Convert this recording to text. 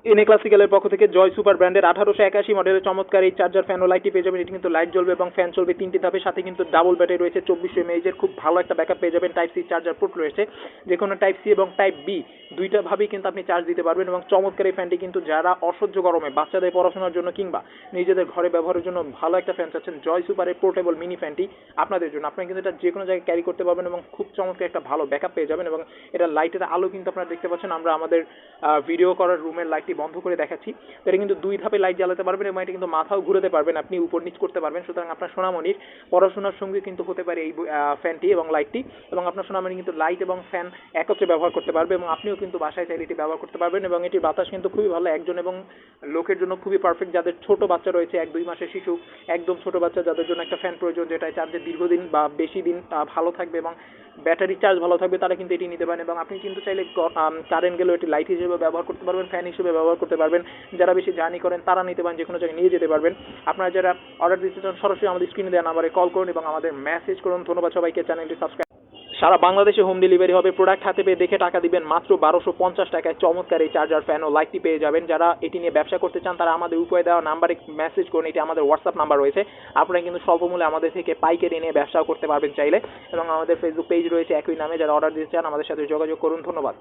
N A ক্লাসিক্যালের পক্ষ থেকে জয় super ব্র্যান্ডের 1881 মডেলের চমৎকার এই চার্জার ফ্যান ও লাইটটি পেয়ে যাবেন। এটি কিন্তু লাইট জ্বলবে এবং ফ্যান চলবে 3টি ধাপে, সাথে কিন্তু ডাবল ব্যাটারি রয়েছে 2400 mAh এর খুব ভালো একটা ব্যাকআপ পেয়ে যাবেন। টাইপ সি চার্জার পোর্ট রয়েছে, যে কোনো টাইপ সি এবং টাইপ বি দুইটা ভাবেই কিন্তু আপনি চার্জ দিতে পারবেন। এবং চমৎকার এই ফ্যানটি কিন্তু যারা অসহ্য গরমে বাচ্চাদের পড়াশোনার জন্য কিংবা নিজেদের ঘরে ব্যবহারের জন্য ভালো একটা ফ্যান চাচ্ছেন, জয় সুপারের পোর্টেবল মিনি ফ্যানটি আপনাদের জন্য। আপনারা কিন্তু এটা যে কোনো জায়গায় ক্যারি করতে পারবেন এবং খুব চমৎকার একটা ভালো ব্যাকআপ পেয়ে যাবেন। এবং এটা লাইটের আলো কিন্তু আপনারা দেখতে পাচ্ছেন, আমরা আমাদের ভিডিও করার রুমের লাইটটি বন্ধ করে দেখাচ্ছি। তো এটা কিন্তু দুই ধাপে লাইট জ্বালাতে পারবেন এবং এটা কিন্তু মাথাও ঘুরাতে পারবেন, আপনি উপর নিচ করতে পারবেন। সুতরাং আপনার সোনামণির পড়াশোনার সঙ্গে কিন্তু হতে পারে এই ফ্যানটি এবং লাইটটি, এবং আপনার সোনামণি কিন্তু লাইট এবং ফ্যান একত্রে ব্যবহার করতে পারবে এবং আপনিও কিন্তু বাসায় চাইলে এটি ব্যবহার করতে পারবেন। এবং এটির বাতাস কিন্তু খুবই ভালো, একজন এবং লোকের জন্য খুবই পারফেক্ট। যাদের ছোট বাচ্চা রয়েছে, 1-2 মাসের শিশু, একদম ছোট বাচ্চা, যাদের জন্য একটা ফ্যান প্রয়োজন যেটা চার্জে দীর্ঘদিন বা বেশি দিন ভালো থাকবে এবং ব্যাটারি চার্জ ভালো থাকবে, তারা কিন্তু এটি নিতে পারেন। এবং আপনি কিন্তু চাইলে কারেন্ট গেলেও এটি লাইট হিসেবে ব্যবহার করতে পারবেন, ফ্যান হিসেবে ব্যবহার করতে পারবেন। যারা বেশি জার্নি করেন তারা নিতে পারেন, যে কোনো জায়গায় নিয়ে যেতে পারবেন। আপনারা যারা অর্ডার দিতে চান সরাসরি আমাদের স্ক্রিনে দেওয়া নাম্বারে কল করুন এবং আমাদের মেসেজ করুন। ধন্যবাদ সবাইকে, চ্যানেলটি সাবস্ক্রাইব। সারা বাংলাদেশে হোম ডেলিভারি হবে, প্রোডাক্ট হাতে পেয়ে দেখে টাকা দিবেন, মাত্র 1250 টাকায় চমৎকার এই চার্জার ফ্যান ও লাইটটি পেয়ে যাবেন। যারা এটি নিয়ে ব্যবসা করতে চান তারা আমাদের উপরে দেওয়া নাম্বারে মেসেজ করুন, এটি আমাদের হোয়াটসঅ্যাপ নাম্বার রয়েছে। আপনারা কিন্তু স্বল্প মূল্যে আমাদের থেকে পাইকারি নিয়ে ব্যবসা করতে পারবেন চাইলে। এবং আমাদের ফেসবুক পেজ রয়েছে একই নামে, যারা অর্ডার দিতে চান আমাদের সাথে যোগাযোগ করুন। ধন্যবাদ।